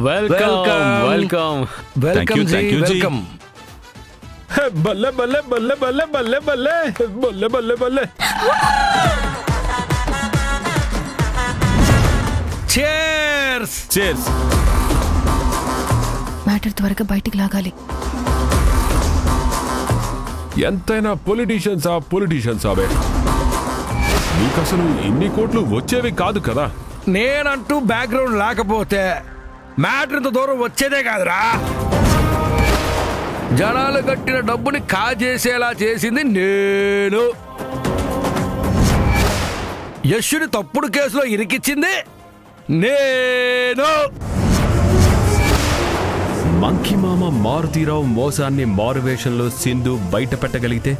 Welcome welcome. బల్లే బల్లే బల్లే బల్లే బల్లే బల్లే బల్లే బల్లే బల్లే. చేర్స్. మ్యాటర్ త్వరగా బయటికి లాగాలి. ఎంతైనా పొలిటీషియన్స్ అవే. నీకు అసలు ఇన్ని కోట్లు వచ్చేవి కాదు కదా. నేనంటూ బ్యాక్గ్రౌండ్ లేకపోతే మ్యాటర్ ఇంత దూరం వచ్చేదే కాదురా. జనాలు కట్టిన డబ్బుని కాజేసేలా చేసింది నేను. యశ్ని తప్పుడు కేసులో ఇరికిచ్చింది నేను. మంకీ మామ మారుతీరావు మోసాన్ని మారువేషంలో సింధు బయట పెట్టగలిగితే